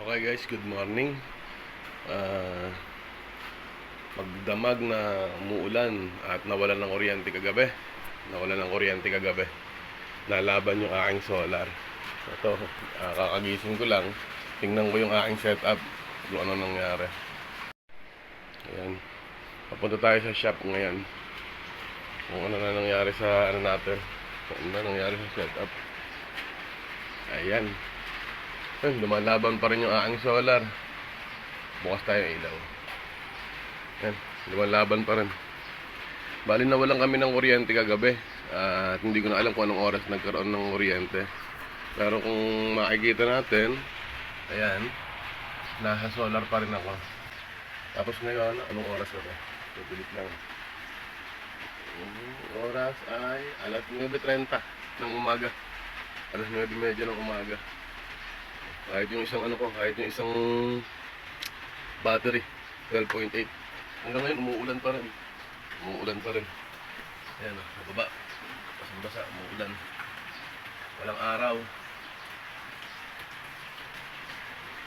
Okay guys, good morning. Magdamag na umuulan at nawalan ng kuryente kagabi. Nalaban yung aking solar. Ito, kakagising ko lang. Tingnan ko yung aking setup kung ano nangyari. Ayan. Papunta tayo sa shop ngayon. Kung ano na nangyari sa natin. Kung ano na nangyari sa setup. Ayan. Lumalaban pa rin yung aking solar. Bukas tayo ilaw. Yan, lumalaban pa rin. Bali nawalan kami ng kuryente kagabi. At hindi ko na alam kung anong oras nagkaroon ng kuryente. Pero kung makikita natin, ayan, nasa solar pa rin ako. Tapos ngayon, anong oras na ba? Tutulit lang. Oras ay alas 9:30 ng umaga. Alas 9:30 ng umaga. Kahit yung isang battery 12.8 hanggang ngayon umuulan pa rin. Ayan o, nababa, basang-basa, umuulan, walang araw.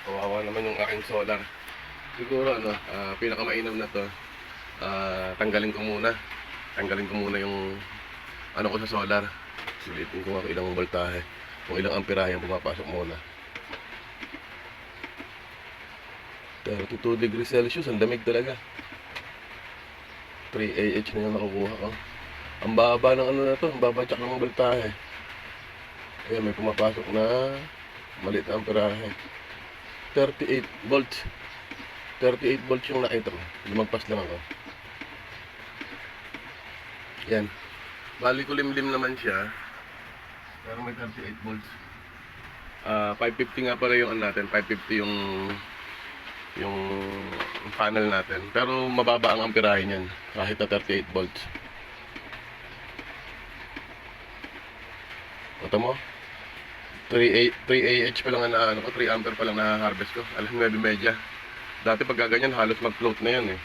Kawawa naman yung aking solar. Siguro pinakamainam na to, tanggalin ko muna yung ko sa solar. Silipin ko kung ilang voltahe, kung ilang amperahe ang pumapasok muna. 32 degrees Celsius, ang damig talaga. 3 AH na yung nakukuha ko. Ang baba ng na to, ang baba tsak ng voltahe. Kaya may pumapasok na maliit na amperahe. 38 volts. 38 volts yung nakita ko. Lumagpas lang ako. Yan. Bali ko limlim naman siya. Pero may 38 volts. 550 nga pala yung natin. 550 yung panel natin. Pero mababa ang amperahe niyan kahit na 38 volts. Ito mo? 3 AH pa lang 3 ampere pa lang na-harvest ko. Alas 9:30. Dati pag gaganyan halos mag-float na yan eh.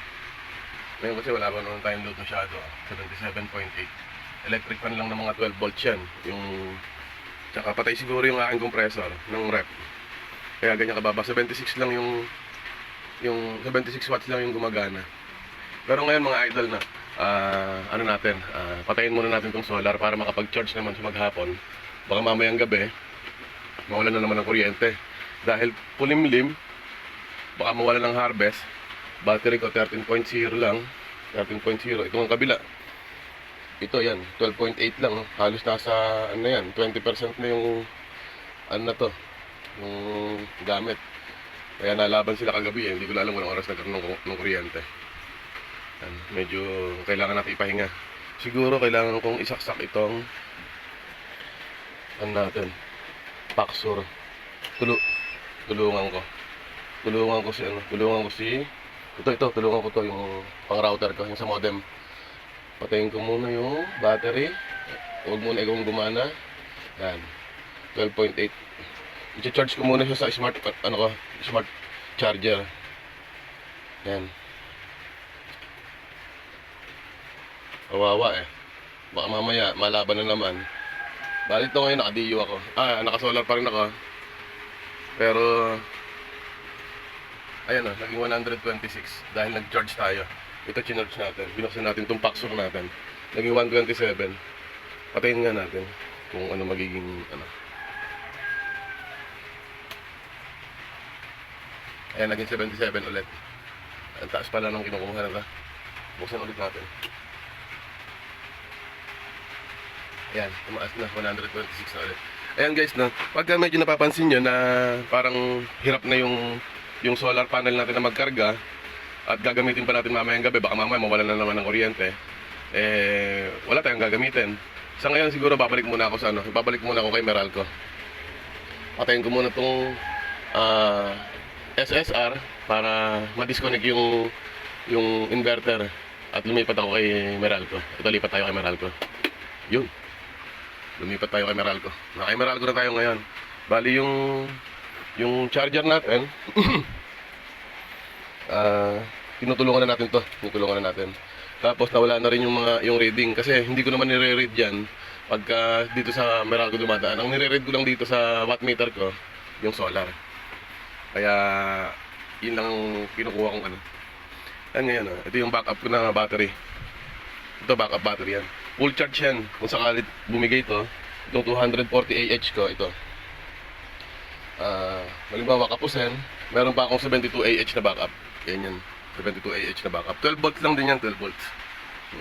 Ngayon kasi wala pa naman tayong load masyado. 77.8. Electric fan lang ng mga 12 volts yan. Tsaka patay siguro yung aking compressor ng rep. Kaya ganyan kababa. 76 lang yung 76 watts lang yung gumagana. Pero ngayon mga idol na patayin muna natin tong solar para makapag-charge naman sa maghapon. Baka mamayang gabi mawalan na naman ng kuryente. Dahil pulimlim, baka mawalan ng harvest. Battery ko 13.0 lang. 13.0. Ito ang kabila. Ito yan, 12.8 lang. Halos nasa 20% na yung yung gamit. Kaya nalaban sila kagabi eh. Hindi ko alam kung anong oras nagkaroon ng kuryente. Medyo kailangan natin ipahinga. Siguro kailangan kong isaksak itong Paxor. Tulungan ko yung pang router ko, yung sa modem. Patayin ko muna yung battery. Huwag muna ikong gumana. Yan, 12.8. I-charge ko muna siya sa smart charger. Yan. Kawawa eh. Baka mamaya malaban na naman. Bali ito ngayon naka-DU ako. Naka-solar pa rin ako. Pero ayan naging 126 dahil nag-charge tayo. Ito chinarge natin. Binuksan natin itong Paxor natin. Naging 127. Patayin nga natin kung ano magiging Ayan, naging 77 ulit. Ang taas pala ng kinukuha na ito. Buksan ulit natin. Ayan, tumaas na. 126 na ulit. Ayan guys, pagka medyo napapansin nyo na parang hirap na yung solar panel natin na magkarga at gagamitin pa natin mamayang gabi, baka mamaya mawalan na naman ng kuryente, wala tayong gagamitin. Sa ngayon siguro babalik muna ako kay Meralco. Patayin ko muna itong SSR para ma-disconnect yung inverter at lumipat ako kay Meralco. Lipat tayo kay Meralco. Lumipat tayo kay Meralco. Kay Meralco na tayo ngayon. Bali yung charger natin tinutulungan na natin. Tapos nawala na rin yung reading kasi hindi ko naman nire-read yan pagka dito sa Meralco dumadaan. Ang nire-read ko lang dito sa wattmeter ko yung solar. Kaya, yun lang ang kinukuha kong ano. Yan ngayon, ito yung backup ko na battery. Ito, backup battery yan. Full charge yan. Kung sakali bumigay ito, itong 240 AH ko, ito. Halimbawa, kapusin, meron pa akong 72 AH na backup. Yan yan, 72 AH na backup. 12 volts lang din yan, 12 volts.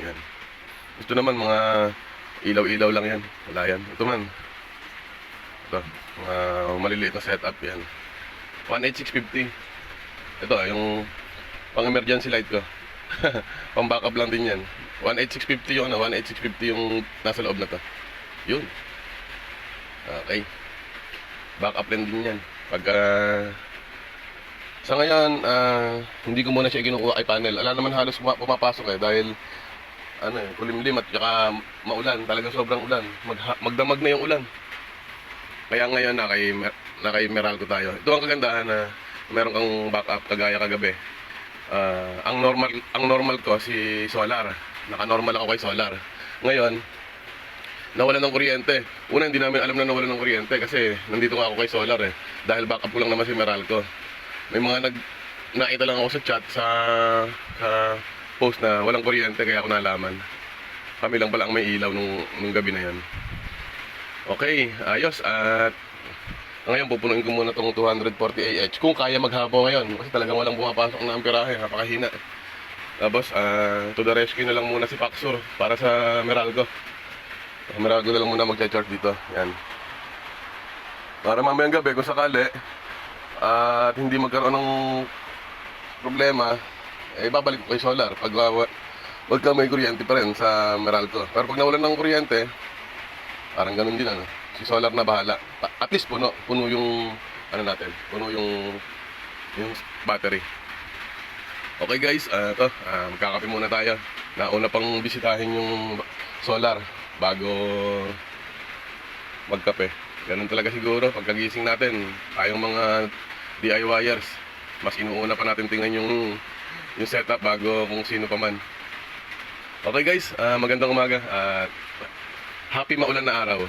Yan. Ito naman, mga ilaw-ilaw lang yan. Wala yan. Ito man. Ito, mga maliliit na setup yan. 18650. Ito, yung pang-emergency light ko. Pang-backup lang din yan. 18650 yung 18650 yung nasa loob na to. Yun. Okay. Backup lang din yan. Pagka sa ngayon, hindi ko muna siya kinukuha kay panel. Ala naman halos pumapasok dahil kulimlim at saka maulan. Talagang sobrang ulan. Magdamag na yung ulan. Kaya ngayon na kay Meralco tayo. Ito ang kagandahan na meron kang backup kagaya kagabi. Ang normal ko si solar. Naka-normal ako kay solar. Ngayon, nawalan ng kuryente. Una, hindi namin alam na nawalan ng kuryente kasi nandito nga ako kay solar dahil backup ko lang naman si Meralco. May mga nakita lang ako sa chat sa post na walang kuryente kaya ako nalaman. Kami lang pala ang may ilaw nung gabi na yan. Okay, ayos. At ngayon pupunuin ko muna itong 240 AH kung kaya maghapo ngayon kasi talagang walang pumapasok na amperahe, napakahina. Tapos to the rescue na lang muna si Paxur para sa Meralco. Meralco na lang muna mag-charge dito. Yan. Para mamayang gabi kung sakali at hindi magkaroon ng problema, babalik ko kay solar pag wag ka may kuryente pa rin sa Meralco. Pero pag nawalan ng kuryente, parang ganun din si solar na bahala. At least puno yung natin, puno yung battery. Okay guys, magkakape muna tayo. Nauna pang bisitahin yung solar bago magkape. Ganun talaga siguro pagkagising natin, tayong mga DIYers, mas inuuna pa natin tingnan yung setup bago kung sino pa man. Okay guys, magandang umaga at happy maulan na araw.